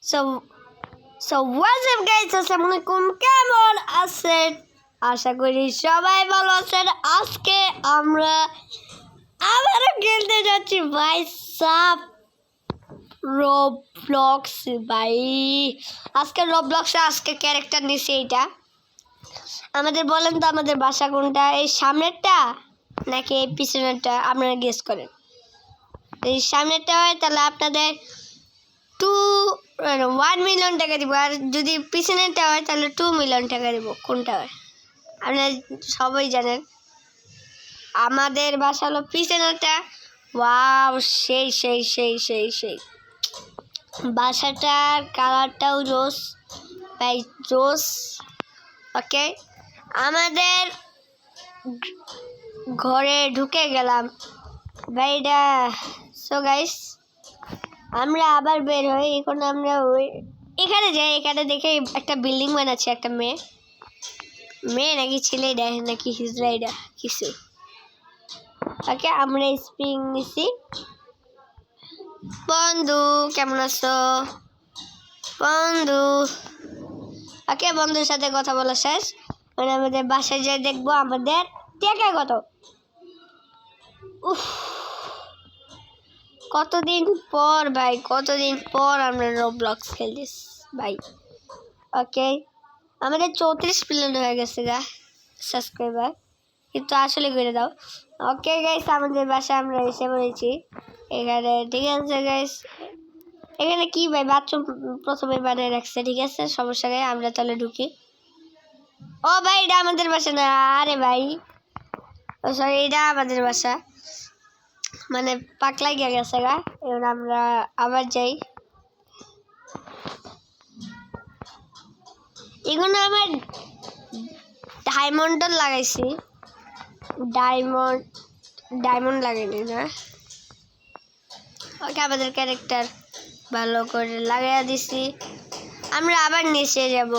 So so what's up guys, আসসালামু আলাইকুম। কেমন আছেন? আশা করি সবাই ভালো আছেন। আজকে আমরা আবারও খেলতে যাচ্ছি ভাই সাব রবলক্স। ভাই আজকে রবলক্সে আজকে ক্যারেক্টার নিছি। এইটা আমাদের বলেন তো, আমাদের বাসা কোনটা? এই সামনেরটা নাকি এই পিছনেরটা? আপনারা গেস করেন। এই সামনেরটা হয় তাহলে আপনাদের 1 মিলিয়ন টাকা দিব, আর যদি পিছনেরটা হয় তাহলে 2 মিলিয়ন টাকা দিব। কোনটা হয় আপনারা সবাই জানেন। আমাদের বাসা হলো পিছনেরটা। ওয়াও, সেই সেই সেই সেই সেই বাসাটার কালারটাও রোজ ভাই, রোজ। ওকে, আমাদের ঘরে ঢুকে গেলাম ভাই। এটা সো গাইস, আমরা আবার বের হই। এখন আমরা ওই এখানে যাই। এখানে দেখে একটা বিল্ডিং বানাচ্ছে একটা মেয়ে নাকি ছেলে, দেখে নাকি হিজড়া, এটা কিছু। ওকে, আমরা স্প্রিং নিছি। বন্ধু কেমন আছো বন্ধু? ওকে, বন্ধুর সাথে কথা বলা শেষ। মানে আমাদের বাসায় যাই দেখবো আমাদের টাকা কত। উফ, কতদিন পর ভাই, কতদিন পর আমরা রবলক্স খেলতেছি ভাই। ওকে, আমাদের 34 মিলিয়ন হয়ে গেছে গা সাবস্ক্রাইবার, কিন্তু আসলে করে দাও। ওকে গাইস, আমাদের বাসায় আমরা এসে পড়েছি এখানে। ঠিক আছে গাইস, এখানে কি ভাই বাথরুম প্রথমে বানিয়ে রাখছে। ঠিক আছে, সমস্যা নেই, আমরা তাহলে ঢুকি। ও ভাই, এটা আমাদের বাসা না। আরে ভাই, ও সরি, এটা আমাদের বাসা। মানে পাকলাই গিয়ে গেছে গা। এবার আমরা আবার যাই। এগুলো আমার ডায়মন্ড লাগাইছি, ডায়মন্ড লাগাইনি না। ওকে, আমাদের ক্যারেক্টার ভালো করে লাগাইয়া দিছি। আমরা আবার নিচে যাব।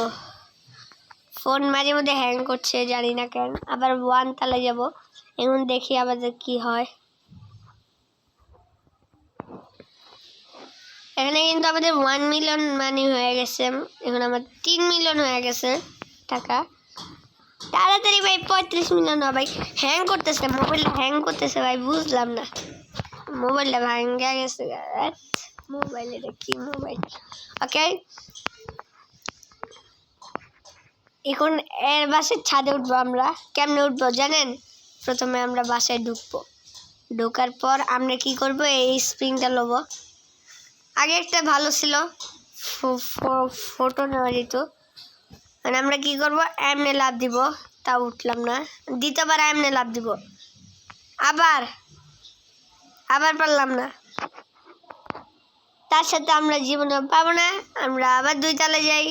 ফোন মাঝে মধ্যে হ্যাং করছে, জানি না কেন। আবার 1 তালে যাব। এখন দেখি আমাদের কি হয়। এখানে কিন্তু আমাদের 1 মিলিয়ন মানি হয়ে গেছে। এখন আমার 3 মিলিয়ন হয়ে গেছে টাকা। তাড়াতাড়ি ভাই 35 মিলিয়ন হবে ভাই। হ্যাং করতেছে, মোবাইলটা হ্যাং করতেছে ভাই, বুঝলাম না। মোবাইলটা ভাঙ্গা গেছে। মোবাইল, এটা কি মোবাইল? ওকে, এখন এর বাসায় ছাদে উঠবো আমরা। কেমনে উঠবো জানেন? প্রথমে আমরা বাসায় ঢুকবো। ঢোকার পর আমরা কি করব, এই স্প্রিংটা নেবো। আগে একটা ভালো ছিল, ফটো নেওয়া যেত। মানে আমরা কি করব, এমনে লাভ দিব। তা উঠলাম না, দ্বিতীয়বার এমনে লাভ দিব। আবার পারলাম না। তার সাথে আমরা জীবনে পাবো না। আমরা আবার 2 তলে যাই,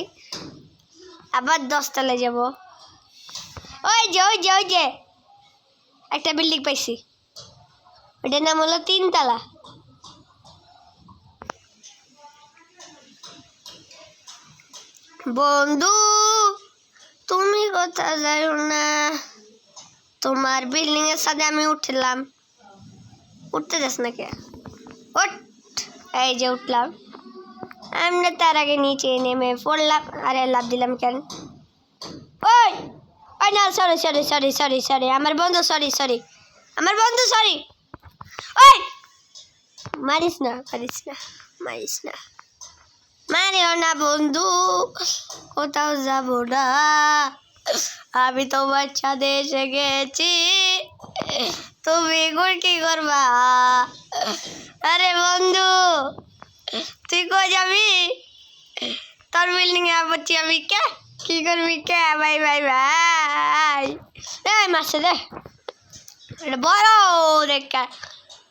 আবার 10 তলে যাব। ওই যে একটা বিল্ডিং পাইছি, ওটার নাম হলো 3 তলা। বন্ধু তুমি কোথায় যাও না? তোমার বিল্ডিং এর সাথে আমি উঠলাম। উঠতে যাস না কে? ওঠ। এই যে উঠলাম। আমরা তার আগে নিচে নেমে পড়লাম। আরে লাভ দিলাম কেন? ওই ওই না, সরি আমার বন্ধু, সরি আমার বন্ধু, সরি। ওই মারিস না মারিও না বন্ধু, কোথাও যাব না। আমি তোমার ছাদে এসে গেছি, তুমি এখন কি করবা? আরে বন্ধু, তুই কই যাবি? তোর বিল্ডিং এ পড়ছি আমি। কি করবি ভাই? এই মাসে দে, এটা বড় দেখা।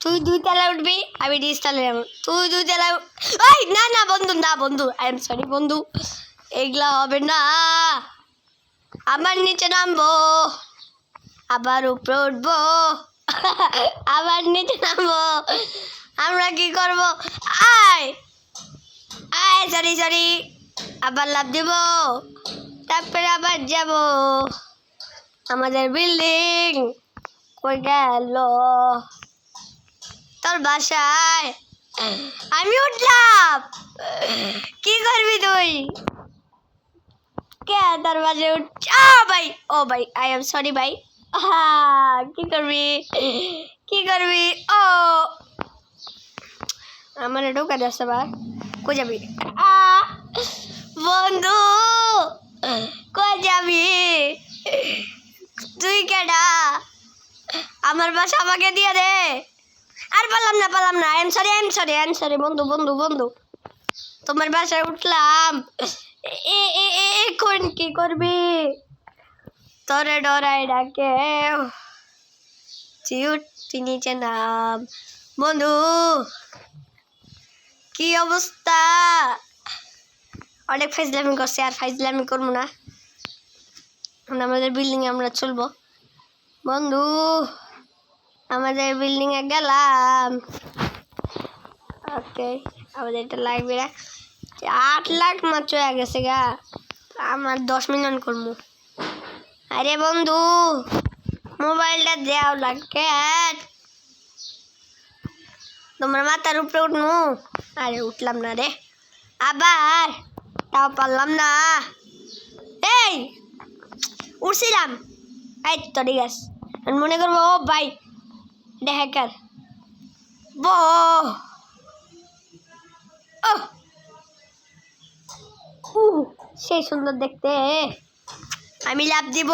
তুই 2 তলা উঠবি, আমি 20 তলা যাবো। তুই 2 তলা। ওই না বন্ধু, আই এম সরি বন্ধু, এগুলা হবে না। আবার নিচে নামবো, আবার উপরে উঠবো, আবার নিচে নামবো। আমরা কি করবো? আয় সরি, আবার লাভ দিব, তারপরে আবার যাব। আমাদের বিল্ডিং কই গেল? তোর বাসায় আমি উঠলাম। কি করবি তুই কে দরওয়াজে উঠ ভাই ও ভাই আই এম সরি ভাই কি করবি ও আমার ঢোকা যাচ্ছে বা কই যাবি বন্ধু কই যাবি তুই কেডা আমার বাসা আমাকে দিয়ে দে আর পারলাম না আই এম সরি বন্ধু তোমার বাসায় উঠলাম এখন কি করবি তোরে ডরাই ডাকে তুই নিচে নাম বন্ধু কি অবস্থা অনেক ফাইজলামি করছে আর ফাইজলামি করবো না আমাদের বিল্ডিং এ আমরা চলবো বন্ধু আমাদের বিল্ডিং এ গেলাম ওকে আমাদের এটা লাগবে 8 লাখ মাত্র হয়ে গেছে গা আমার 10 মিলিয়ন করবো আরে বন্ধু মোবাইলটা দেওয়া লাগে তোমার মাথার উপরে উঠনু আরে উঠলাম না রে আবার তাও পারলাম না এই উঠছিলাম এই তো ঠিক আছে মনে করবো ও ভাই এটা হ্যাকার সেই সুন্দর দেখতে আমি লাভ দিব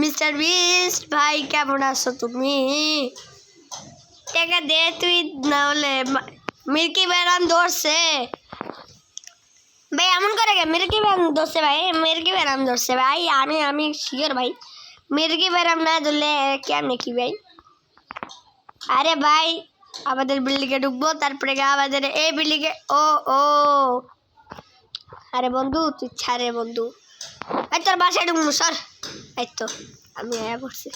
মিস্টার বিস্ট ভাই কেমন আছো তুমি টাকা দে তুই না হলে মিল্কি ব্যারাম ধরছে ভাই এমন করে মিল্কি ব্যারাম ধরছে ভাই আমি শিওর ভাই মিল্কি ব্যারাম না ধরলে কেমনে কি ভাই আরে ভাই আমাদের বিল্ডিং এ ঢুকবো তারপরে আমাদের এই বিল্ডিং এ ও আরে বন্ধু তুই ছাড়ে বন্ধু এই তোর বাসায় ঢুকবো সর এই তো আমি আয়া পড়ছি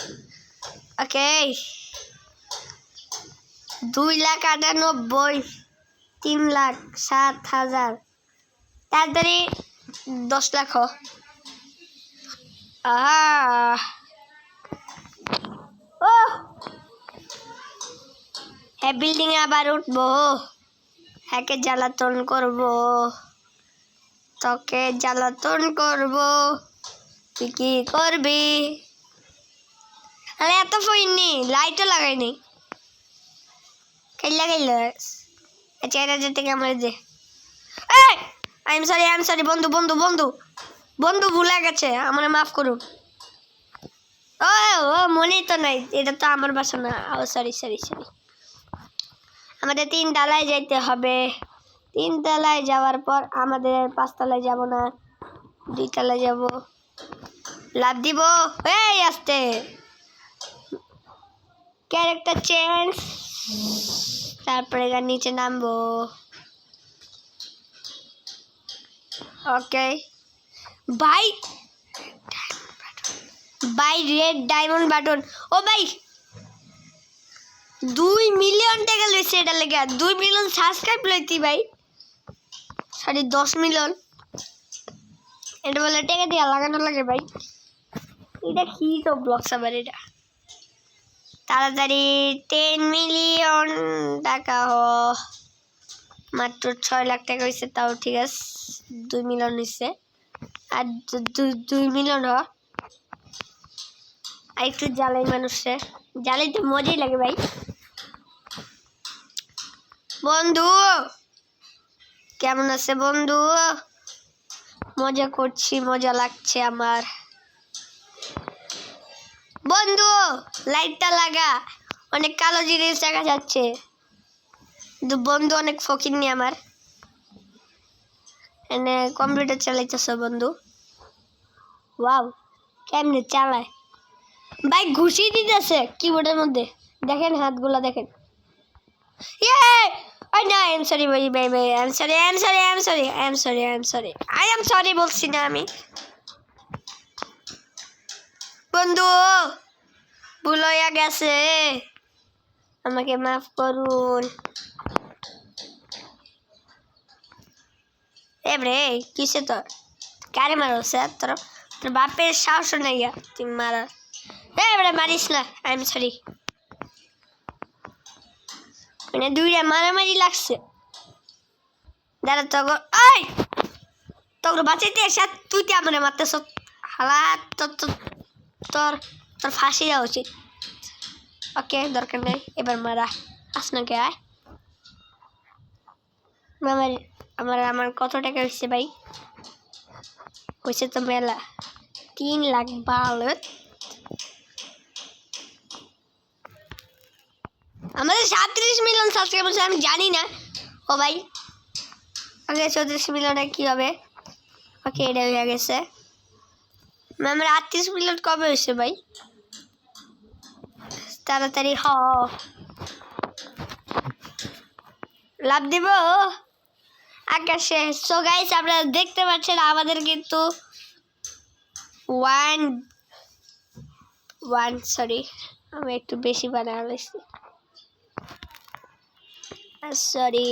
ওকে 2,98,000 3,07,000 তাড়াতাড়ি 10 লাখ হ্যাঁ বিল্ডিং এ আবার উঠবো হ্যাকে জ্বালাতন করবো তোকে জ্বালাতন করবো তুই কি করবি আরে এত ফইনি লাইটও লাগাইনি খেলা আচ্ছা এটা যেতে আমার যে আই এম সরি বন্ধু ভুলে গেছে আমার মাফ করুন ও মনেই তো নাই এটা তো আমার বাসা না সরি আমাদের 3 তলায় যাইতে হবে 3 তলায় যাওয়ার পর আমাদের 5 তলায় যাব না 2 তলায় যাব লাভ দিব এই আস্তে ক্যারেক্টার চেঞ্জ তারপরে নিচে নামবো ওকে ভাই রেড ডায়মন্ড বাটন ও ভাই 2 মিলিয়ন টাকা লইছে এটা লেগে 2 মিলিয়ন সাবস্ক্রাইব লইতি ভাই 10 মিলিয়ন এটা বলে টাকা দিয়া লাগানো লাগে ভাই এটা কি তো ব্লগস আবার এটা তাড়াতাড়ি 10 মিলিয়ন টাকা মাত্র 6 লাখ টাকা হয়েছে তাও ঠিক আছে 2 মিলিয়ন হয়েছে আর 2 মিলিয়ন আর একটু জ্বালাই মানুষে জ্বালাইতে মজাই লাগে ভাই বন্ধু কেমন আছে বন্ধু মজা করছি মজা লাগছে আমার বন্ধু লাইটটা লাগা অনেক কালো জিনিস দেখা যাচ্ছে কিন্তু বন্ধু অনেক ফকির নি আমার এনে কম্পিউটার চালাইতেছে বন্ধু ওয়াও কেমনে চালায় ভাই ঘুষি দিতেছে কিবোর্ডের মধ্যে দেখেন হাতগুলা দেখেন আই এম সরি ভাই আই এম সরি বলছি না আমি বন্ধু ভুল হয়ে গেছে আমাকে মাফ করুন রে কিসে তোর কারে মারছে তোর বাপের সাহস নাই তুই মারা এবারে মারিস না আই এম সরি মানে দুইটা মারামারি লাগছে দাঁড়া তখন এই তোর বাঁচাইতে এসে তুই তে আমার মারতেছ হালা তোর তোর তোর তোর ফাঁসি দেওয়া উচিত ওকে দরকার নেই এবার মারা আসনাকে আয় আমার আমার আমার কত টাকা হয়েছে ভাই হয়েছে তো মেলা 3 লাখ ভালো আমাদের 37 মিলিয়ন সাবস্ক্রাইবার আমি জানি না ও ভাই আগে 34 মিলিয়নে কি হবে ওকে এটা হয়ে গেছে আমার 38 মিলিয়ন কবে হয়েছে ভাই তাড়াতাড়ি হ লাভ দিব আকাশে সো গাইস আপনারা দেখতে পাচ্ছেন আমাদের কিন্তু ওয়ান সরি আমি একটু বেশি বানায় ফেলেছি সরি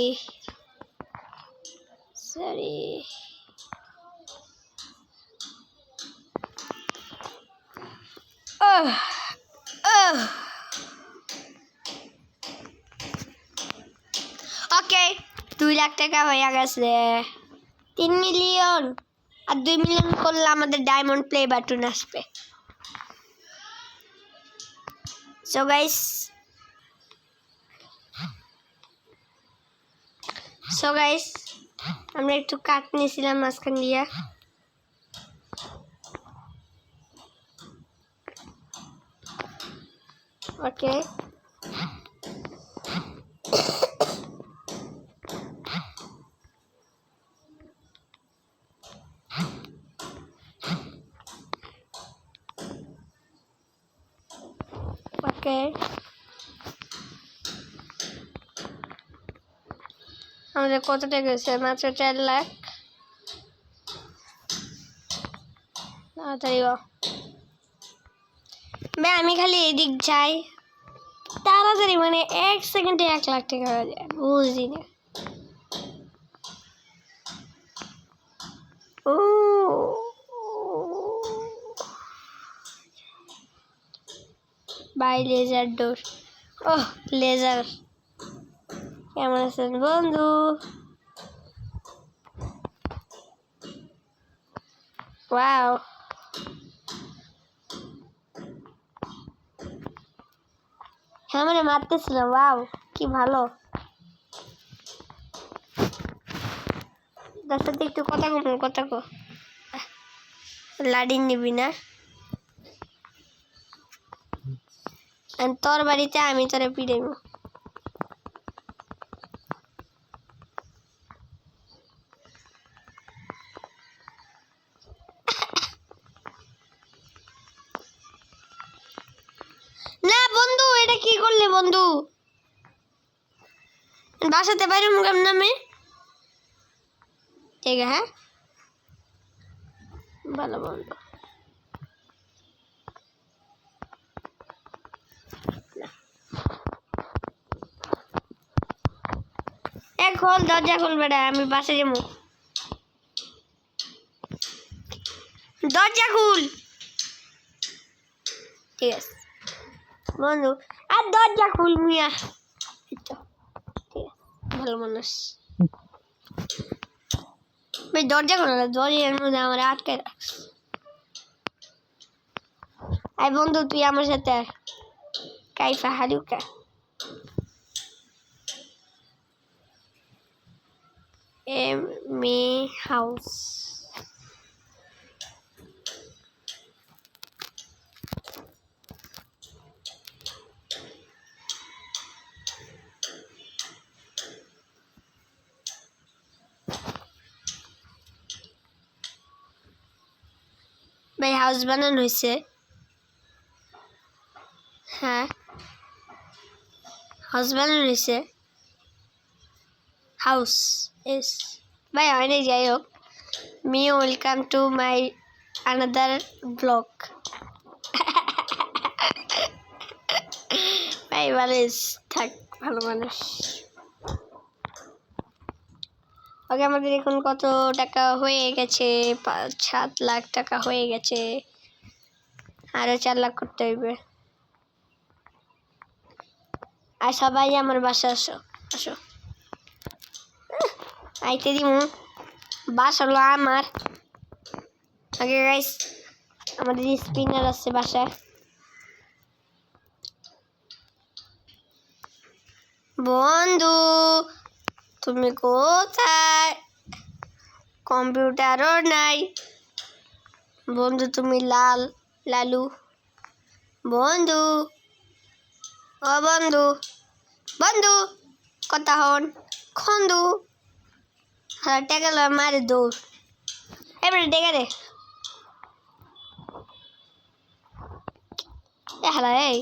ওকে 2 লাখ টাকা হয়ে গেছে 3 মিলিয়ন আর 2 মিলিয়ন করলে আমাদের ডায়মন্ড প্লে বাটন আসবে সো গাইস আমরা একটু কাট নিয়েছিলাম মাঝখান দিয়ে ওকে ওকে আমাদের কত টাকা হয়েছে মাত্র 4 লাখ তাড়াতাড়ি ভাই আমি খালি এদিক যাই তাড়াতাড়ি মানে 1 সেকেন্ডে 1 লাখ টাকা হয়ে যায় বুঝি না ও বাই লেজার ডোর ওহ লেজার কেমন আছেন বন্ধু ওয়াও হ্যাঁ মানে মারতেছিল ওয়াও কি ভালো তার সাথে একটু কথা কো লাডি নিবি না তোর বাড়িতে আমি তোরে পিড়াইব না বন্ধু এটা কি করলে বন্ধু বাসাতে বাইরে মুখাম নামে ঠিক হ্যাঁ ভালো বন্ধু খোল দরজা খোল বেটা আমি বাসে যাবো দরজা খুল ঠিক আছে বন্ধু আর দরজা খুল মিয়া ঠিক আছে ভালো মানুষ ভাই দরজা খোল না দরজার মধ্যে আমার আটকে রাখ আই বন্ধু তুই আমার সাথে কাইফা হালুকা me house ভাই হাউস বানানো হয়েছে হ্যাঁ হাউস বানানো হয়েছে হাউস ইস ভাই অনেক যাই হোক me welcome to my another blog ভাই ভালো থাক ভালো মানুষ ওকে আমাদের এখন কত টাকা হয়ে গেছে 7 লাখ টাকা হয়ে গেছে আরো 4 লাখ করতে হইবে আর সবাই আমার বাসা আসো আইতে দিমু বাসা হলো আমার। ওকে গাইস, আমাদের স্পিনার আছে বাসায়। বন্ধু তুমি কোথায়? কম্পিউটারও নাই। বন্ধু তুমি লালু। বন্ধু ও বন্ধু, বন্ধু কথা হন খন্দু। হ্যাঁ টেকা লয় মারে দৌড়। এবারে ডেকে রে। হ্যালো এই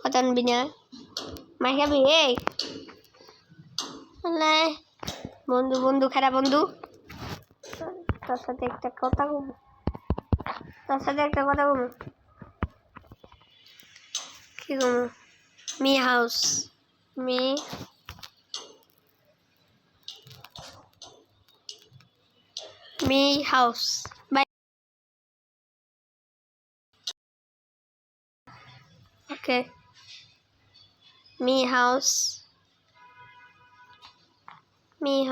কথা আনবি না, মাই খাবি এই? বন্ধু বন্ধু খারাপ বন্ধু, তোর সাথে একটা কথা বলবো। কি বলবো? মি হাউস মি হাউস বাই। ওকে মি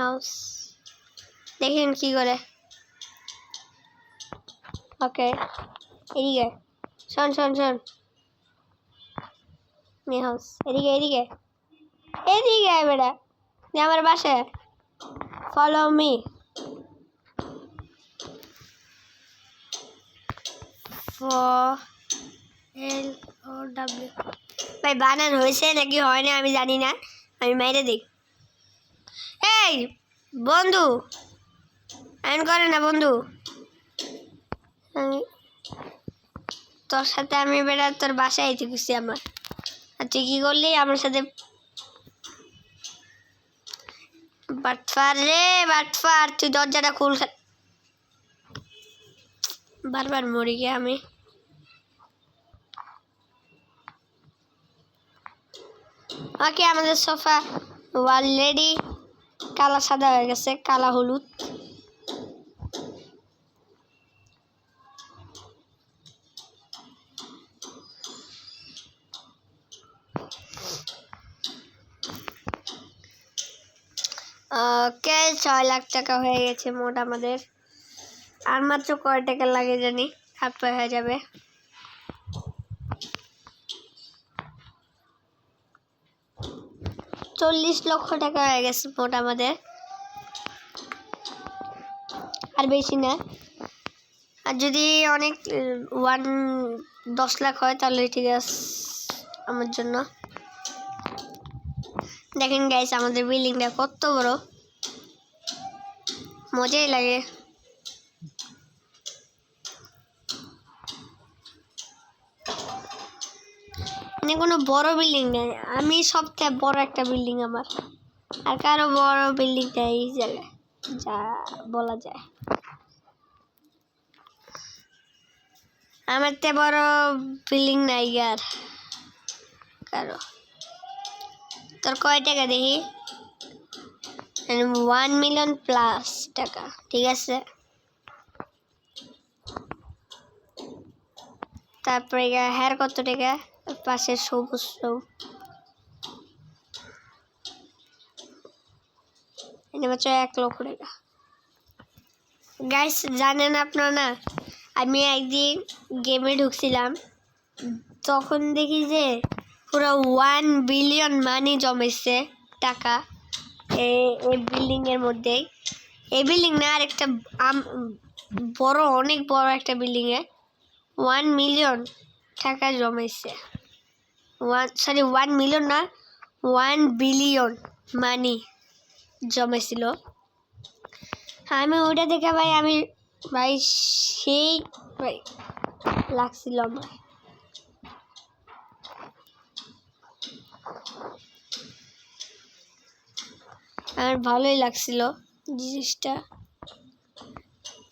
হাউস দেখেন কি করে। ওকে এদিকে শোন মি হাউস এদিকে বেটা, যে আমার বাসায় ফলো মি। ভাই বানান হয়েছে নাকি হয় না আমি জানি না, আমি মাইরে দিই। এই বন্ধু আইন করে না বন্ধু, তোর সাথে আমি বেড়া তোর বাসায় আইতে খুশি আমার, আর তুই কি করলি আমার সাথে? বাটফার তুই দরজাটা খুল। বারবার মরি গিয়ে আমি। ওকে আমাদের সোফা অলরেডি কালা সাদা হয়ে গেছে, কালা হলুদ। ওকে 6 লাখ টাকা হয়ে গেছে মোট আমাদের। আর মাত্র কয় টাকা লাগে জানি, হাফ হয়ে যাবে। $40 লক্ষ টাকা হয়ে গেছে মোট আমাদের, আর বেশি না। আর যদি অনেক 10 লাখ হয় তাহলে ঠিক আছে আমার জন্য। দেখেন গাইস আমাদের বিল্ডিংটা কত বড়, মজাই লাগে। মানে কোনো বড় বিল্ডিং নেই, আমি সবচেয়ে বড় একটা বিল্ডিং আমার, আর কারো বড় বিল্ডিং নেই এই জায়গায় যা বলা যায়। আমার তে বড় বিল্ডিং নাই আর কারো। তোর কয় টাকা দেখি? 1 মিলিয়ন প্লাস টাকা, ঠিক আছে। তারপরে হ্যার কত টাকা? পাশে সবুজ মাত্র 1 লক্ষ টাকা। গাইস জানেন আপনারা না, আমি একদিন গেমে ঢুকছিলাম, তখন দেখি যে পুরো 1 বিলিয়ন মানি জমেছে টাকা এই বিল্ডিং এর মধ্যেই। এই বিল্ডিং না, আর একটা বড় অনেক বড় একটা বিল্ডিং এ 1 মিলিয়ন টাকা জমেছে। 1 মিলিয়ন না, 1 বিলিয়ন মানি জমেছিল। আমি ওটা দেখে ভাই সেই ভাই লাগছিল আমার। আমার ভালোই লাগছিল জিনিসটা,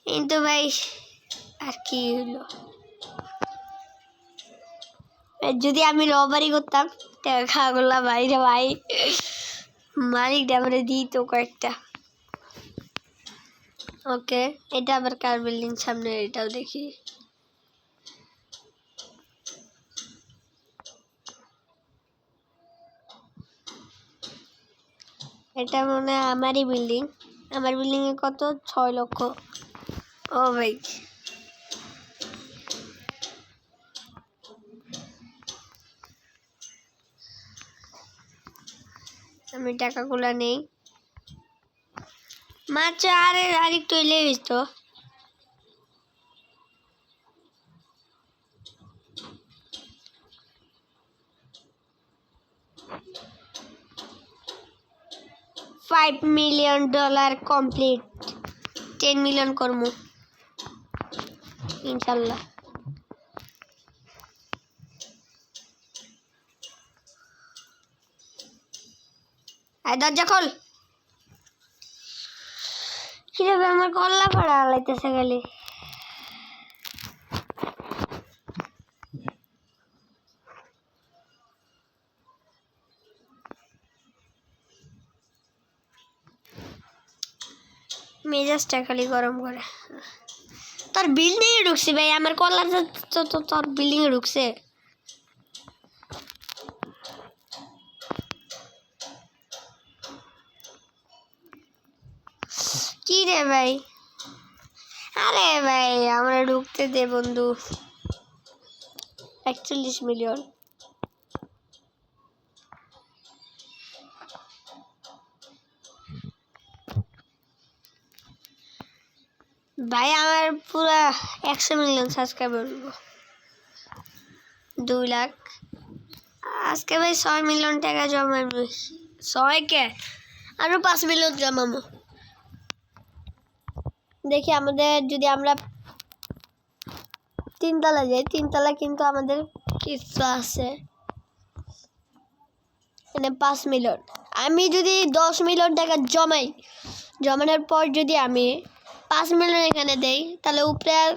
কিন্তু ভাই আর কি হলো, যদি আমি রবারি করতাম টাকাগুলা ভাই মালিক আমরা দিত কয়েকটা। ওকে এটা আবার কার বিল্ডিং সামনে, এটাও দেখি। এটা মনে হয় আমারই বিল্ডিং। আমার বিল্ডিংয়ে কত 6 লক্ষ। ও ভাই আমি টাকাগুলো নেই মাত্র আরেকটু এলে হইতো। $5 million কমপ্লিট। 10 মিলিয়ন করমু ইনশাল্লাহ। আয় দরজা খোল। কিভাবে আমার কল্লা পাড়া লাইতেছে খালি। মেজাজটা খালি গরম করে। তোর বিল্ডিং এ ঢুকছি ভাই, আমার কল্লার তো তোর বিল্ডিং এ ঢুকছে। কি রে ভাই? আরে ভাই আমরা ঢুকতে দে বন্ধু। 41 মিলিয়ন। ভাই আমার পুরা 100 মিলিয়ন সাবস্ক্রাইবার 2 লাখ। আজকে ভাই 6 মিলিয়ন টাকা জমাবো। 6 কে আরো 5 মিলিয়ন জমাবো। দেখি আমাদের যদি আমরা 3 তলা যাই, 3 তলা কিন্তু আমাদের কিছু আছে মানে 5 মিলিয়ন। আমি যদি 10 মিলিয়ন টাকা জমাই, জমানোর পর যদি আমি 5 মিলিয়ন এখানে দেই, তাহলে উপরে আর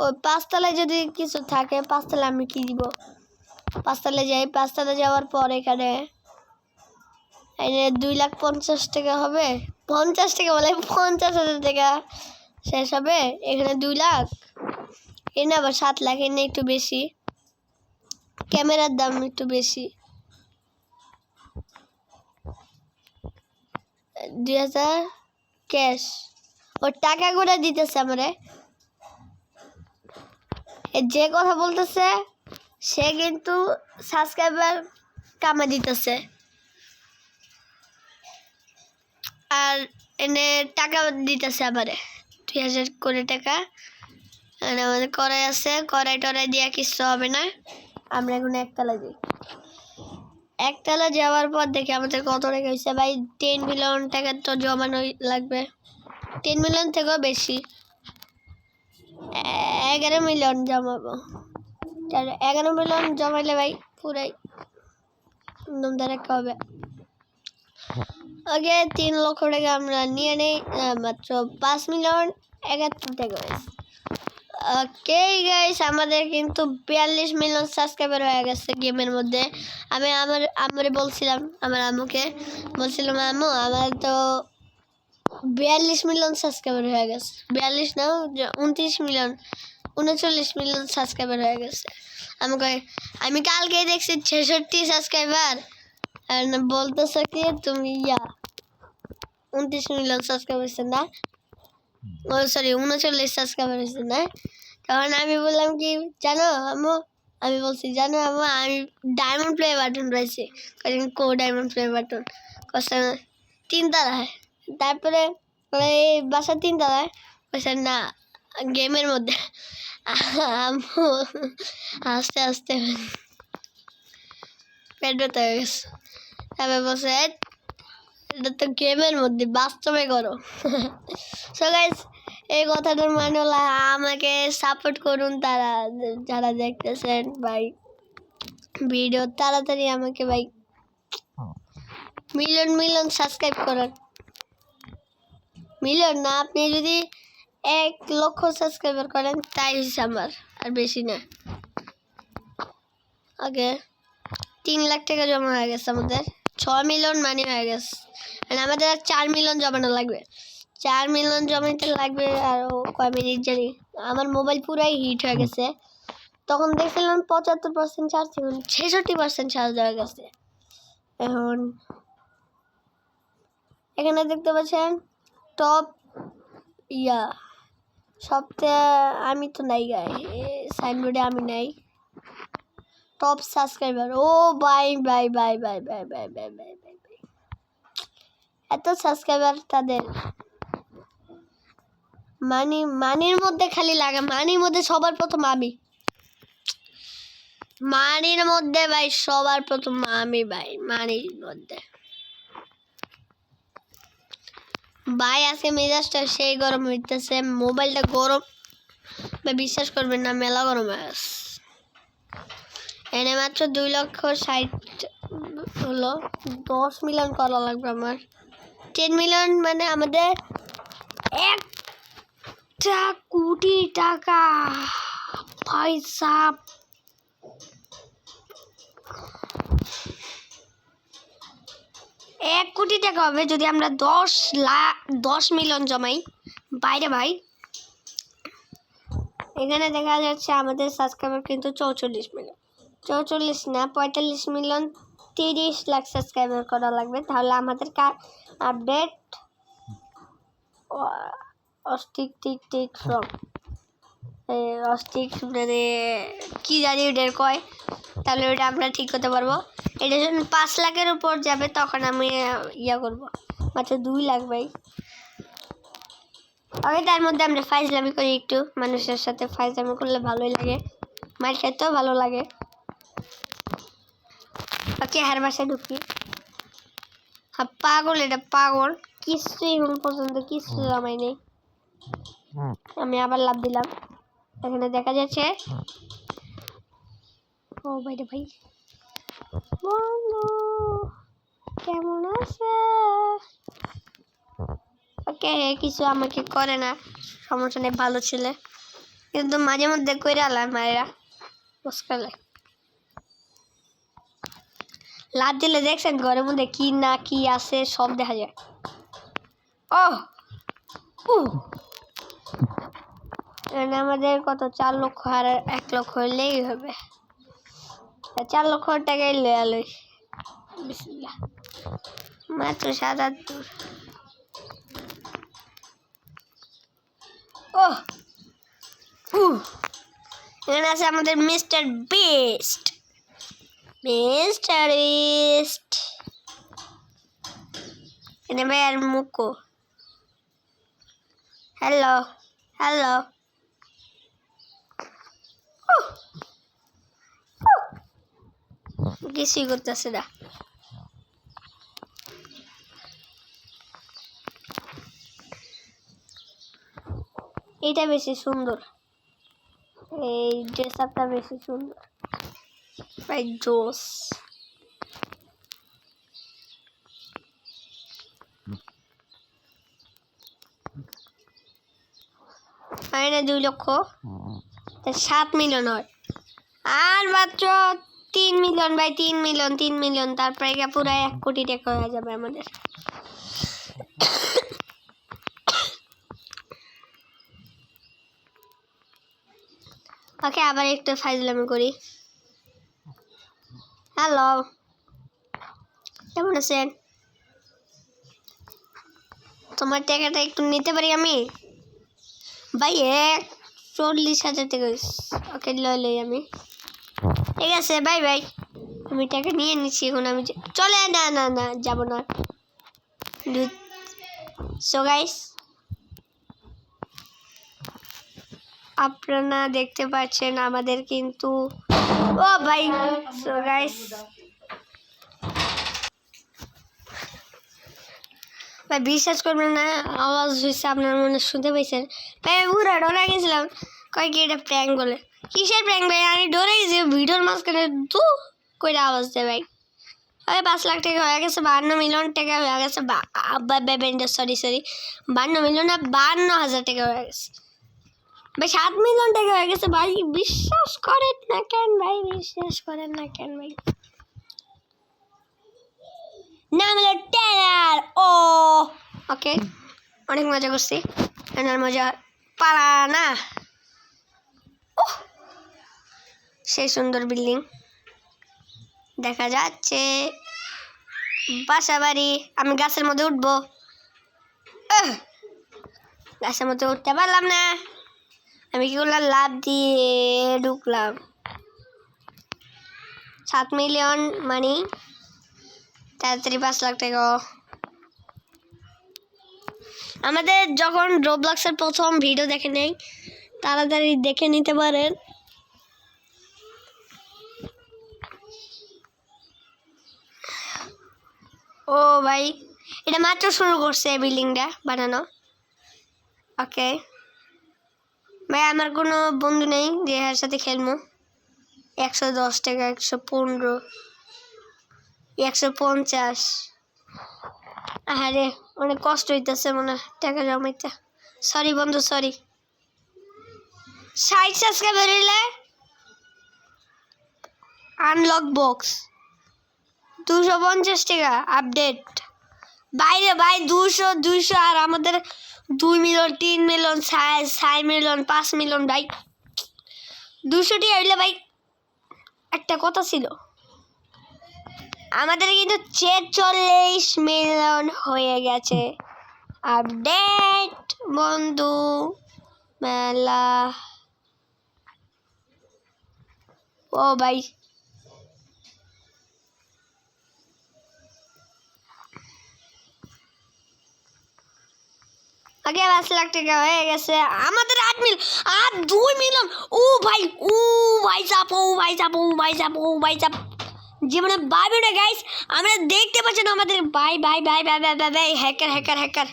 ওই 5 তলায় যদি কিছু থাকে, 5 তলা আমি কি দিব? 5 তলায় যাই, 5 তলায় যাওয়ার পর এখানে 2,50,000 টাকা হবে। 50 টাকা বলে 50,000 টাকা শেষ হবে। এখানে 2 লাখ, এনে আবার 7 লাখ, এনে একটু বেশি। ক্যামেরার দাম একটু বেশি। 2,000 ক্যাশ। ওর টাকা করে দিতেছে আমারে। যে কথা বলতেছে সে কিন্তু সাবস্ক্রাইবার কামা দিতেছে, আর এনে টাকা দিতেছে আমারে 2,000 করে টাকা। আর আমাদের কড়াই আছে, কড়াই টড়াই দিয়া কিছু হবে না। আমরা এখন একতলা যাই। একতলা যাওয়ার পর দেখি আমাদের কত টাকা হয়েছে। ভাই 10 মিলিয়ন টাকা তো জমানো লাগবে। 10 মিলিয়ন থেকেও বেশি, 11 মিলিয়ন জমাবো। 11 মিলিয়ন জমাইলে ভাই পুরাই একদম ডাইরেক্ট হবে। আগে 3 লক্ষ টাকা আমরা নিয়ে নেই, মাত্র 5 মিলিয়ন 71 টাকা হয়েছে। ওকে গাইস, আমাদের কিন্তু 42 মিলিয়ন সাবস্ক্রাইবার হয়ে গেছে গেমের মধ্যে। আমি আমার আম্মুরে বলছিলাম, আমার আম্মুকে বলছিলাম, আম্মু আমার তো 42 মিলিয়ন সাবস্ক্রাইবার হয়ে গেছে। 42 না, 29 মিলিয়ন 39 মিলিয়ন সাবস্ক্রাইবার হয়ে গেছে। আমি কালকেই দেখছি 66 সাবস্ক্রাইবার। আর বলতেছে কি তুমি 29 মিলিয়ন সাবস্ক্রাইবার হয়েছে না, ও সরি 39 সাবস্ক্রাইবার হয়েছে না। তখন আমি বললাম কি জানো আম্মু, আমি বলছি জানো আম্মু আমি ডায়মন্ড প্লে বাটন পাইছি। কো ডায়মন্ড প্লে বাটন কষ্ট 3 তলায়। তারপরে এই বাসা 3 তলায় বলছে না গেমের মধ্যে। আম্মু আস্তে আস্তে পেট ব্যথা হয়ে গেছে। তারপরে বলছে এটা তো গেমের মধ্যে, বাস্তবে করো। সো গাইস এই কথাটার মানে হলো আমাকে সাপোর্ট করুন তারা যারা দেখতেছেন ভাই ভিডিও, তাড়াতাড়ি আমাকে ভাই মিলিয়ন মিলিয়ন সাবস্ক্রাইব করেন। মিলিয়ন না, আপনি যদি 1 লক্ষ সাবস্ক্রাইবার করেন তাই হচ্ছে আমার, আর বেশি না। ওকে 3 লাখ টাকা জমা হয়ে গেছে আমাদের, 6 মিলিয়ন মানি হয়ে গেছে। আমাদের আর 4 মিলিয়ন জমানো লাগবে। 4 মিলিয়ন জমাইতে লাগবে আরো কয় মিনিট জানি। আমার মোবাইল পুরাই হিট হয়ে গেছে। তখন দেখছিলাম 75% চার্জ, এখন 66% চার্জ হয়ে গেছে। এখন এখানে দেখতে পাচ্ছেন টপ ইয়া সবচেয়ে আমি তো নাই গাই সাইনবোর্ডে আমি নাই টপ সাবস্ক্রাইবার ও bye bye bye bye bye bye bye bye bye এত সাবস্ক্রাইবার তাদের মানির মধ্যে খালি লাগে মানির মধ্যে সবার প্রথম আমি মানির মধ্যে ভাই সবার প্রথম আমি ভাই মানির মধ্যে ভাই আজকে মেজাজটা সেই গরম হইতেছে মোবাইলটা গরম ভাই বিশ্বাস করবেন না মেলা গরম হয়ে এনে মাত্র 2,60,000 হলো 10 মিলিয়ন করা লাগবে আমার 10 মিলিয়ন মানে আমাদের 1 কোটি টাকা পয়সা 1 কোটি টাকা হবে যদি আমরা 10 মিলিয়ন জমাই বাইরে ভাই এখানে দেখা যাচ্ছে আমাদের সাবস্ক্রাইবার কিন্তু 44 মিলিয়ন 44 না 45 মিলিয়ন 30 লাখ সাবস্ক্রাইবার করা লাগবে তাহলে আমাদের আপডেট অস্টিক টিক টিক ফ্রম অস্টিক মানে কি জানি ওটার কয় তাহলে ওটা আমরা ঠিক করতে পারবো এটা যখন 5 লাখের উপর যাবে তখন আমি ইয়া করব মাত্র 2 লাখ ভাই ওকে তার মধ্যে আমরা ফাইজলামি করি একটু মানুষের সাথে ফাইজলামি করলে ভালোই লাগে মার খেতেও ভালো লাগে ওকে হার বাসায় ঢুকি পাগল এটা পাগল কিছুই এখন পর্যন্ত কিছু জমাই নেই আমি আবার লাভ দিলাম এখানে দেখা যাচ্ছে ও ভাইরে ভাই বলো কেমন আছে ওকে কিছু আমাকে করে না সমস্যা নেই ভালো ছেলে কিন্তু মাঝে মধ্যে কইরা আলাম মায়েরা মুশকিলে লাভ দিলে দেখছেন ঘরের মধ্যে কি না কি আছে সব দেখা যায় আমাদের কত 4 লক্ষ আর 1 লক্ষ হইলেই হবে 4 লক্ষ টাকাই লয়া লই বিসমিল্লাহ মাত্র 77 এখানে আছে আমাদের মিস্টার বিস্ট এনে ভাই আর মুকো হ্যালো কিছুই করতেছে না এটা বেশি সুন্দর এই ড্রেস আপটা বেশি সুন্দর ভাই জোস আইনা 2 লক্ষ 7 মিলিয়ন হয় আর মাত্র 3 মিলিয়ন ভাই 3 মিলিয়ন তারপরে পুরো 1 কোটি টাকা হয়ে যাবে আমাদের ওকে আবার একটু ফাইজলামি করি হ্যালো কেমন আছেন তোমার টাকাটা একটু নিতে পারি আমি ভাই 40,000 টাকা ওকে লই আমি ঠিক আছে বাই বাই আমি টাকা নিয়ে নিচ্ছি এখন আমি চলে না যাব না সো গাইস আপনারা দেখতে পাচ্ছেন আমাদের কিন্তু ও ভাই সো গাইস ভাই বিশ্বাস করবেন না আওয়াজ হয়েছে আপনার মনে শুনতে পাইছেন ভাই পুরো ডরে গেছিলাম কয় কি এটা প্র্যাঙ্ক বলে কিসের প্র্যাঙ্ক ভাই আমি ডরে গেছি ভিডিওর মাঝখানে দু কইরা আওয়াজ দেয় ভাই ওই 5 লাখ টাকা হয়ে গেছে 52 মিলিয়ন টাকা হয়ে গেছে সরি 52 মিলিয়ন না 52,000 টাকা হয়ে গেছে ভাই 7 মিলিয়ন টাকা হয়ে গেছে ভাই বিশ্বাস করেন না কেন ভাই নাম হলো টেলার ও ওকে অনেক মজা করছি এনার মজা পারা না সেই সুন্দর বিল্ডিং দেখা যাচ্ছে বাসা বাড়ি আমি গাছের মধ্যে উঠবো গাছের মধ্যে উঠতে পারলাম না। আমি কি করলাম, লাভ দিয়ে ঢুকলাম। 7 মিলিয়ন মানি, তাড়াতাড়ি 5 লাখ টাকা। আমাদের যখন রোবলক্সের প্রথম ভিডিও দেখে নেই, তাড়াতাড়ি দেখে নিতে পারেন। ও ভাই, এটা মাত্র শুরু করছে বিল্ডিংটা বানানো। ওকে ভাই, আমার কোনো বন্ধু নেই যে এর সাথে খেলবো। 110 টাকা, 115, 150। আরে অনেক কষ্ট হইতেছে মনে হয় টাকা জমাইতে। সরি বন্ধু, সরি। 60 সাবস্ক্রাইবার হইলে আনলক বক্স 250 টাকা আপডেট। বাইরে ভাই 200 আর আমাদের 2 মিলিয়ন, 3 মিলিয়ন, 4 মিলিয়ন, 5 মিলিয়ন ভাই। 200টি হইলে ভাই একটা কথা ছিল, আমাদের কিন্তু 46 মিলিয়ন হয়ে গেছে। আপডেট বন্ধু মেলা। ও ভাই, আগে 5 লাখ টাকা হয়ে গেছে আমাদের। 2 মিলিয়ন। ও ভাই, ও ভাই চাপ, ও ভাই চাপ, ও ভাই চাপ, ও ভাই চাপ। জীবনে ভাবি না গাইস, আমরা দেখতে পাচ্ছেন আমাদের ভাই ভাই ভাই ভাই ভাই ভাই ভাই হ্যাকার হ্যাকার হ্যাকার।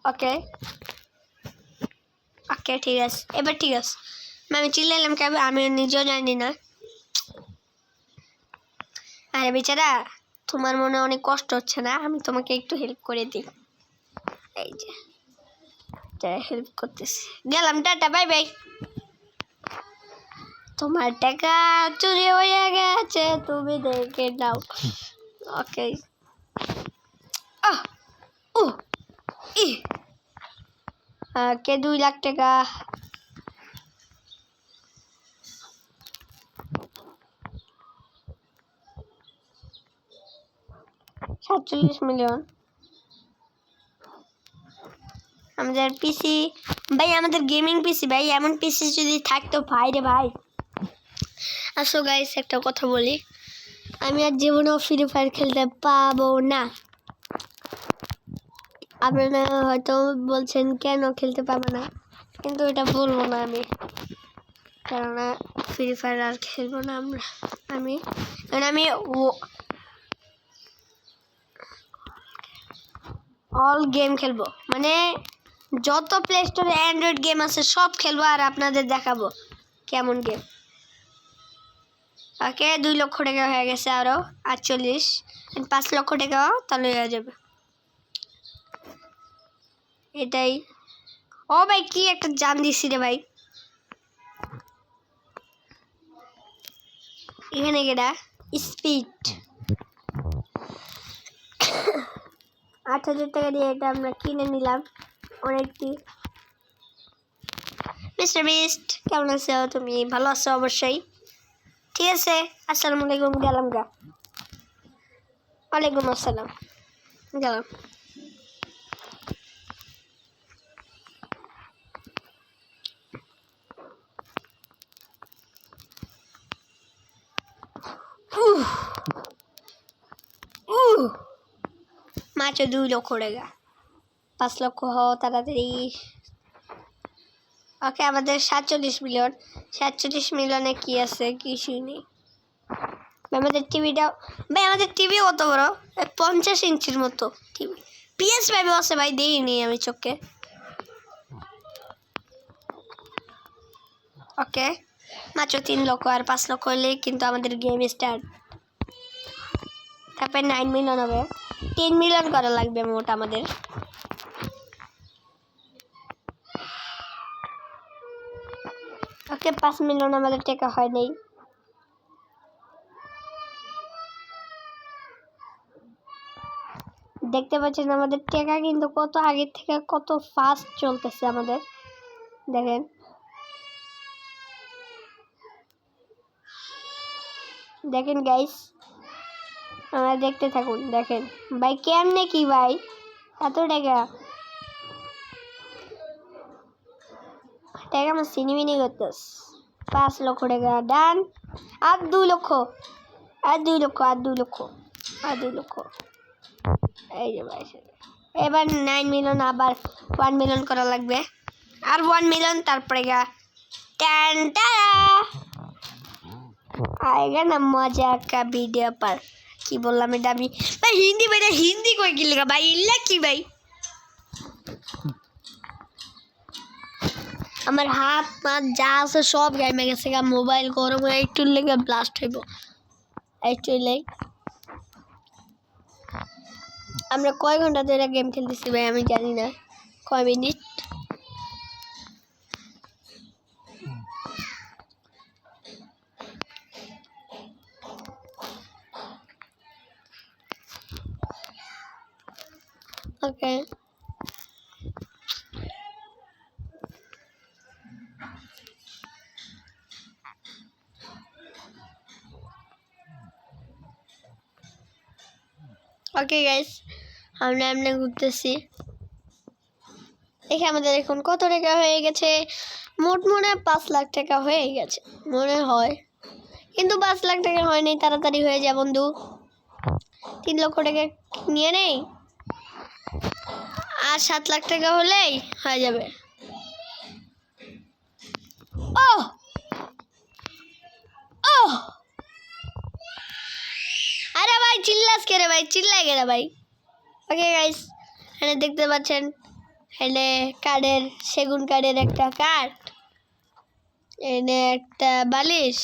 ওকে ওকে ঠিক আছে, এবার ঠিক আছে। আমি চিল্লাইলাম কেন আমি নিজেও জানি না। আরে বেচারা, তোমার মনে অনেক কষ্ট হচ্ছে না? আমি তোমাকে একটু হেল্প করে দিই। এই যে হেল্প করতেছি, গেলাম, টাটা বাই বাই। তোমার টাকা চুরি হয়ে গেছে, তুমি দেখে নাও। ওকে কে 2 লাখ টাকা। $47 মিলিয়ন। আমাদের পিসি ভাই, আমাদের গেমিং পিসি ভাই, এমন পিসি যদি থাকতো ভাই রে ভাই। আসো গাইস, একটা কথা বলি, আমি আর জীবনেও ফ্রি ফায়ার খেলতে পাবো না। আপনারা হয়তো বলছেন কেন খেলতে পাবো না, কিন্তু এটা বলবো না আমি, কেননা ফ্রি ফায়ার আর খেলবো না আমি অল গেম খেলবো, মানে যত প্লে স্টোরে অ্যান্ড্রয়েড গেম আছে সব খেলবো আর আপনাদের দেখাবো কেমন গেম। ওকে 2 লক্ষ টাকা হয়ে গেছে, আরও 48, 5 লক্ষ টাকা তাহলে হয়ে যাবে। এটাই। ও ভাই, কি একটা জান দিছি রে ভাই। এখানে গেটা স্পিড 8,000 টাকা দিয়ে এটা আমরা কিনে নিলাম অনেকটি। মিস্টার বিস্ট কেমন আছো তুমি? ভালো আছো অবশ্যই। ঠিক আছে, আসসালামু আলাইকুম, গেলাম গা। ওয়ালাইকুম আসসালাম, গেলাম। মাত্র 2 লক্ষ টাকা, 5 লক্ষ হও তাড়াতাড়ি। ওকে, আমাদের 47 মিলিয়ন। 47 মিলিয়নে কি আছে? কিছুই নেই। আমাদের টিভিটা ভাই, আমাদের টিভি কত বড়, 50 ইঞ্চির মতো টিভি। PS5 আছে ভাই, দেখিনি আমি চোখে। ওকে, মাত্র 3 লক্ষ আর 5 লক্ষ হলে কিন্তু আমাদের গেম স্টার্ট। তারপরে 9 মিলিয়ন হবে, 10 মিলিয়ন করা লাগবে মোট আমাদের। ওকে, 5 মিলিয়ন আমাদের টাকা হয় নাই। দেখতে পাচ্ছেন আমাদের টাকা কিন্তু কত আগের থেকে কত ফাস্ট চলতেছে আমাদের, দেখেন। দেখেন গাইস, আমার দেখতে থাকুন। দেখেন ভাই কেমনে কি ভাই এত টাকা টাকা আমার সিনেমিনি করতেস 5 লক্ষ টাকা ডান। আর 2 লক্ষ আর 2 লক্ষ আর 2 লক্ষ আর 2 লক্ষ। এই যে ভাই এবার 9 মিলিয়ন আবার 1 মিলিয়ন করা লাগবে আর 1 মিলিয়ন তারপরে গা টান টারা आएगा ना मजा का वीडियो पर की बोला मैं डाबी भाई हिंदी बेटा हिंदी कोई की लगा भाई इल्ला की भाई আমার হাত পা যা আছে সব গেমে গেছে গা মোবাইল গরম হয়ে একটু লেগে ব্লাস্ট হইব অ্যাকচুয়ালি আমরা কয় ঘন্টা ধরে গেম খেলতেছি ভাই আমি জানি না কয় মিনিট Okay. Okay guys, আমরা এমনি ঘুরতেছি। দেখে আমাদের এখন কত টাকা হয়ে গেছে মোট মনে 5 লাখ টাকা হয়ে গেছে মনে হয়, কিন্তু 5 লাখ টাকা হয়নি, তাড়াতাড়ি হয়ে যায় বন্ধু। 3 লক্ষ টাকা নিয়ে নেই আর 7 লাখ টাকা হলেই হয়ে যাবে। ও ও আরে ভাই চিল্লাস কে রে ভাই চিল্লাই গে রে ভাই। ওকে গাইস এখানে দেখতে পাচ্ছেন এখানে কাঠের সেগুন কাঠের একটা কাঠ, এনে একটা বালিশ,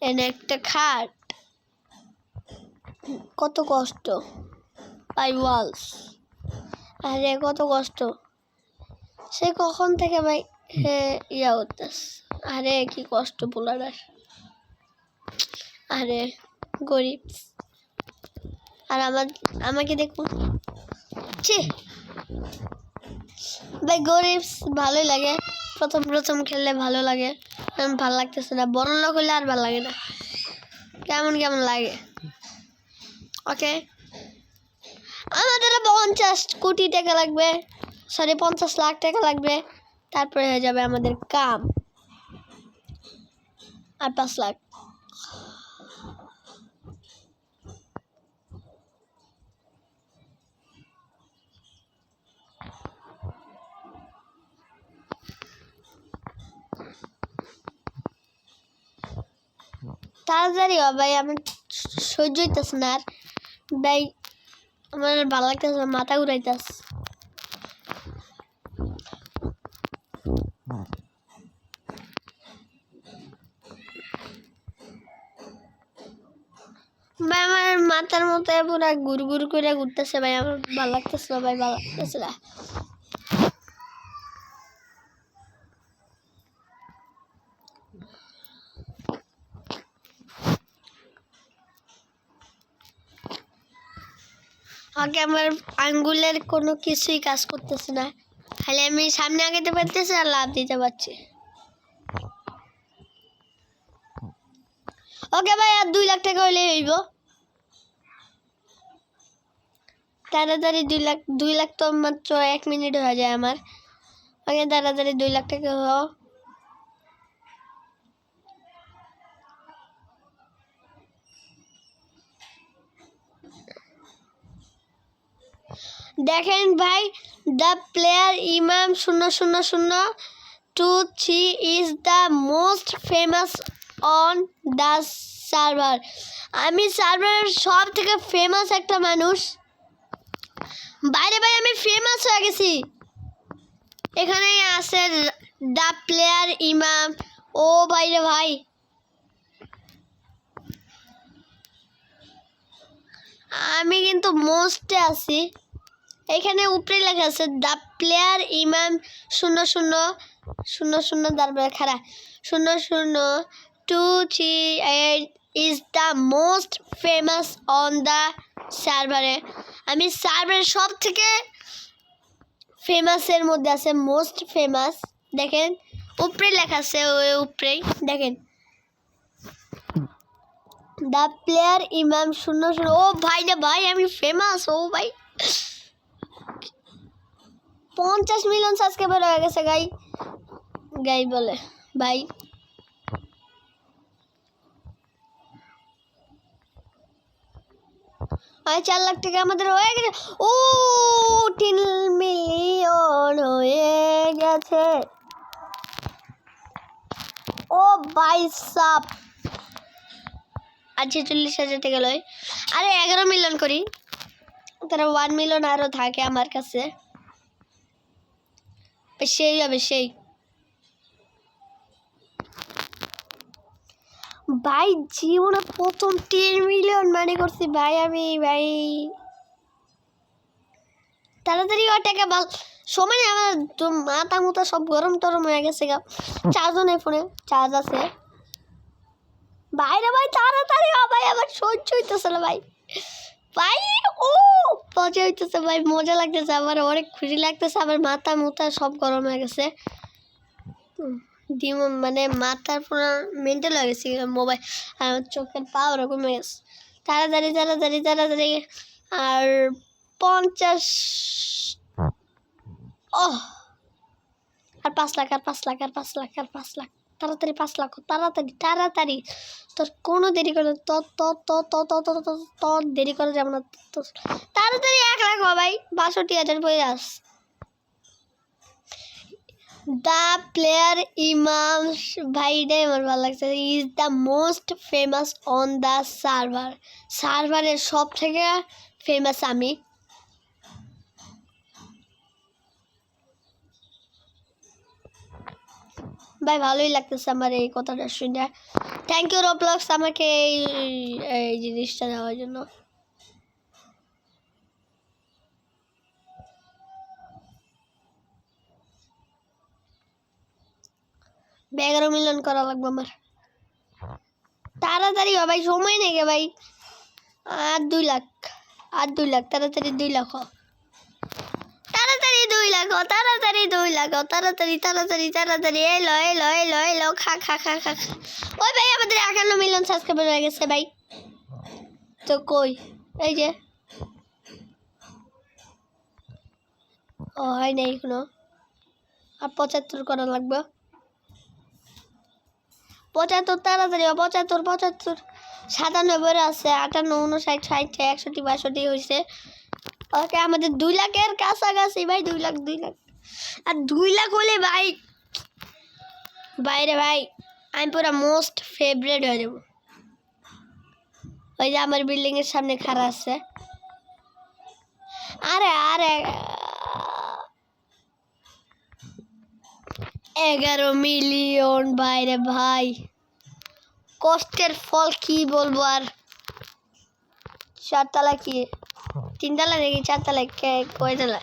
এনে একটা খাট। কত কষ্ট ভাই ওয়ালস, আরে কত কষ্ট সে কখন থেকে ভাই ইয়া হতাস। আরে কি কষ্ট বলার, আরে গরিব। আর আমাকে দেখুন ছি ভাই গরিব ভালোই লাগে, প্রথম প্রথম খেললে ভালো লাগে, ভালো লাগতেছে না। বড় লোক হলে আর ভালো লাগে না, কেমন কেমন লাগে। ওকে আমাদের 50 কোটি টাকা লাগবে, সরি 50 লাখ টাকা লাগবে, তারপরে হয়ে যাবে আমাদের কাম। আর 5 লাখ তাড়াতাড়ি হবে ভাই, আমার সহ্য হইতেছে না আর ভাই, আমার ভালো লাগতেছে না, মাথা ঘুরাইতেছে। ভাই আমার মাথার মতো পুরো ঘুর ঘুর করে ঘুরতেছে ভাই, আমার ভালো লাগতেছে না ভাই, ভালো লাগতেছে না। আগে আমার আঙ্গুলের কোনো কিছুই কাজ করতেছে না, খালি আমি সামনে আগাতে পারতেছি আর লাভ দিতে পারছি। ওকে ভাই আর 2 লাখ টাকা হলে হইব তাড়াতাড়ি। 2 লাখ তো মাত্র 1 মিনিট হয়ে যায় আমার। ওকে তাড়াতাড়ি 2 লাখ টাকা হও। দেখেন ভাই দ্য প্লেয়ার ইমাম 0002 is the most famous on the server. আমি সার্ভারের সব থেকে ফেমাস একটা মানুষ বাইরে ভাই, আমি ফেমাস হয়ে গেছি। এখানে আছে দ্য প্লেয়ার ইমাম। ও বাইরে ভাই আমি কিন্তু মোস্টে আছি। এখানে উপরে লেখা আছে দ্য প্লেয়ার ইমাম 0000 তারপরে খারাপ 0023 is the most famous on the সার্ভারে। আমি সার্ভারের সব থেকে ফেমাসের মধ্যে আছে মোস্ট ফেমাস। দেখেন উপরে লেখা আছে, ওই উপরেই দেখেন দ্য প্লেয়ার ইমাম 00। ও ভাই রে ভাই, আমি ফেমাস। ও ভাই 50 মিলিয়ন সাবস্ক্রাইবার হয়ে গেছে গাই বলে ভাই। আর 4 লাখ টাকা আমাদের হয়ে গেছে। ও 3 মিলিয়ন হয়ে গেছে। ও ভাই সাপ, আর 46,000 টাকা লয়। আরে 11 মিলিয়ন করি, তারা 1 মিলিয়ন আরো থাকে আমার কাছে, সেই হবে সেই। ভাই জীবনে প্রথম 10 মিলিয়ন মানে করছি ভাই আমি। ভাই তাড়াতাড়ি ও টাকা সময় নেই আমার, মাথা মুথা সব গরম টরম হয়ে গেছে গা। চার্জও নেই ফোনে, চার্জ আছে বাইরে। ভাই তাড়াতাড়ি ভাই, আমার সহ্য হইতেছে না ভাই। ভাই ও মজা হইতেছে ভাই, মজা লাগতেছে আমার, অনেক খুশি লাগতেছে। আমার মাথা মুথা সব গরম হয়ে গেছে, মানে মাথার পুরো মেন্টাল হয়ে গেছে মোবাইল, আর চোখের পাওয়ার কমে গেছে। তাড়াতাড়ি তাড়াতাড়ি তাড়াতাড়ি। আর 50, ও আর 5 লাখ, আর 5 লাখ, আর 5 লাখ, আর 5 লাখ। তাড়াতাড়ি 5 লাখ, তাড়াতাড়ি তাড়াতাড়ি। তোর কোনো দেরি করে তোর দেরি করা যাবে না। তাড়াতাড়ি 1 লাখ ভাই, 62,000 বই আস। দ্য প্লেয়ার ইমাম ভাই, এটাই আমার ভালো লাগছে। Is the most famous on the সার্ভারের সব থেকে ফেমাস আমি। ভাই ভালোই লাগতেছে আমার এই কথাটা শুনে। থ্যাংক ইউ রবলক্স আমাকে এই জিনিসটা দেওয়ার জন্য। ভাই 11 মিলিয়ন করা লাগবে আমার, তাড়াতাড়ি ভাই, সময় নেই গে ভাই। আর 2 লাখ, আর 2 লাখ, তাড়াতাড়ি 2 লাখ, তাড়াতাড়ি 2 লাখ, তাড়াতাড়ি 2 লাখ, তাড়াতাড়ি তাড়াতাড়ি তাড়াতাড়ি। এলো এলো এলো এলো, খা খা খা খা খা। ওই ভাই আমাদের 51 মিলিয়ন সাবস্ক্রাইবার হয়ে গেছে ভাই। তো কই এই যে, ও হয় নাই এখনো, আর 75 করা লাগবে। 75 তাড়াতাড়ি, 75 95 97 আছে, 58 59 60 61 62 হয়েছে। ওকে আমাদের 2 লাখের কাছাকাছি ভাই, 2 লাখ 2 লাখ। আর 2 লাখ হলে ভাই, বাইরে ভাই আমি পুরো মোস্ট ফেভারিট হয়ে যাব। ওই যে আমার বিল্ডিং এর সামনে খাড়া আছে। আরে আরে 11 মিলিয়ন বাইরে ভাই, কষ্টের ফল কি বলবো আর। 4 তলা কি 3 তলা নাকি 4 তলা, কয় তলা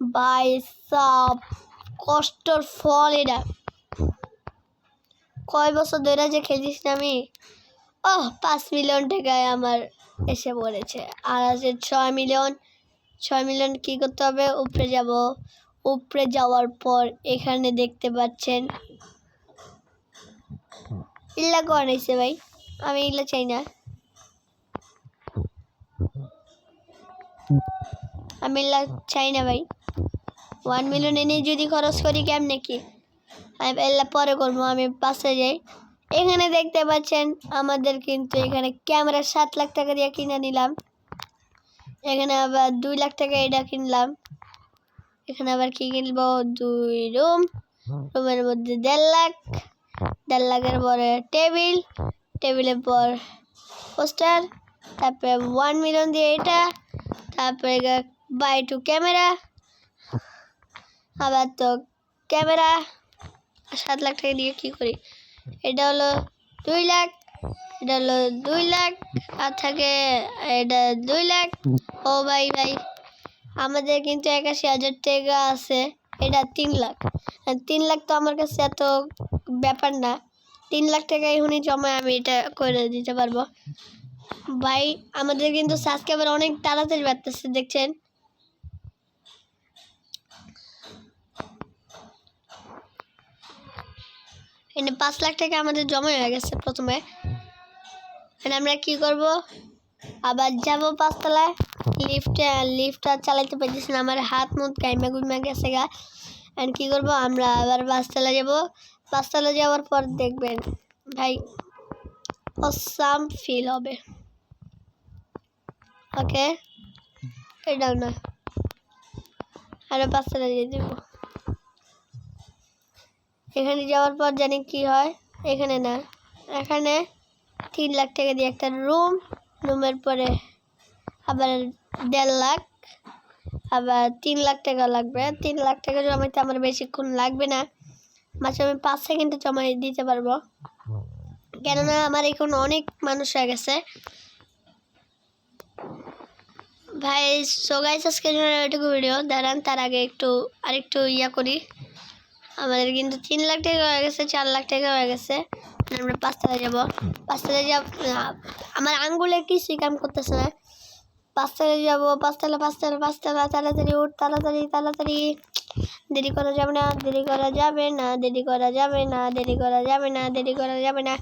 ভাই সব কষ্টের ফল এটা। কয় বছর ধরে যে খেলছিস না আমি। 5 মিলিয়ন টাকায় আমার এসে পড়েছে। আর আছে 6 মিলিয়ন। 6 মিলিয়ন কি করতে হবে, উপরে যাব। উপরে যাওয়ার পর এখানে দেখতে পাচ্ছেন ইল্লা করেছে ভাই, আমি এগুলো চাই না। আমি এগুলো চাই না ভাই। 1 মিলিয়ন এনে যদি খরচ করি কেমনে কি, আমি এগুলো পরে করবো। আমি পাশে যাই। এখানে দেখতে পাচ্ছেন আমাদের কিন্তু এখানে ক্যামেরা 7 লাখ টাকা দিয়ে কিনে নিলাম। এখানে আবার 2 লাখ টাকা এটা কিনলাম। এখানে আবার কি কিনবো, 2 রুম, রুমের মধ্যে 1.5 লাখ, 1.5 লাখের পরে টেবিল, টেবিলের পর পোস্টার, তারপরে 1 মিলিয়ন দিয়ে এটা, তারপরে বাই 2 ক্যামেরা, আবার তো ক্যামেরা। 7 লাখ টাকা দিয়ে কি করি, এটা হলো 2 লাখ, এটা হলো 2 লাখ, আর থাকে এটা 2 লাখ। ও ভাই ভাই আমাদের কিন্তু 81,000 টাকা আছে, এটা 3 লাখ। 3 লাখ তো আমার কাছে এত ব্যাপার না। 3 লাখ টাকা এখনই জমা আমি এটা করে দিতে পারবো ভাই। আমাদের কিন্তু সাবস্ক্রাইবার অনেক তাড়াতাড়ি বাড়তেছে দেখছেন। এখানে 5 লাখ টাকা আমাদের জমা হয়ে গেছে প্রথমে। আমরা কি করব, আবার যাব 5 তলায়। লিফটটা চালাইতে পারতেছি না, আমার হাত মুখ গাইমা গুইমা গেছে গা। এন্ড কি করব, আমরা আবার 5 তলায় যাব। 5 তলায় যাওয়ার পর দেখবেন ভাই অসাম ফিল হবে। ওকে, এটাও না, আরো 5 তলায় দিয়ে দেব। এখানে যাওয়ার পর জানি কি হয়, এখানে না, এখানে 3 লাখ টাকা দিয়ে একটা রুমের পরে আবার 1.5 লাখ, আবার 3 লাখ টাকা লাগবে। 3 লাখ টাকা জমাইতে আমার বেশিক্ষণ লাগবে না, মাত্র আমি 5 সেকেন্ডে জমা দিতে পারবো, কেননা আমার এখন অনেক মানুষ হয়ে গেছে ভাই। সো গাইস আজকে এটুকু ভিডিও, দাঁড়ান তার আগে আরেকটু করি। আমাদের কিন্তু 3 লাখ টাকা হয়ে গেছে, 4 লাখ টাকা হয়ে গেছে। আমরা 5 তলায় যাবো। 5 তলায় আমার আঙ্গুলে কিছুই কাম করতেছে না। 5 তলায় যাবো, 5 তলা, তাড়াতাড়ি উঠ, তাড়াতাড়ি। দেরি করা যাবে না।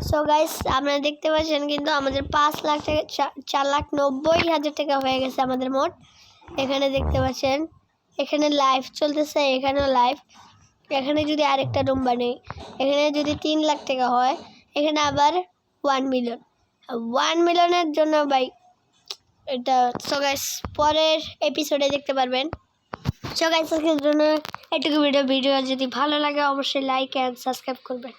সো গাইস আপনারা দেখতে পাচ্ছেন কিন্তু আমাদের 5 লাখ টাকা 4,90,000 টাকা হয়ে গেছে আমাদের মোট। এখানে দেখতে পাচ্ছেন, এখানে লাইভ চলতেছে, এখানেও লাইভ। এখানে যদি আরেকটা রুম বানাই, এখানে যদি 3 লাখ টাকা হয়, এখানে আবার 1 মিলিয়ন। 1 মিলিয়নের জন্য ভাই এটা। সো গাইস পরের এপিসোডে দেখতে পারবেন। সো গাইস আজকের জন্য এটুকু ভিডিও যদি ভালো লাগে অবশ্যই লাইক এন্ড সাবস্ক্রাইব করবেন।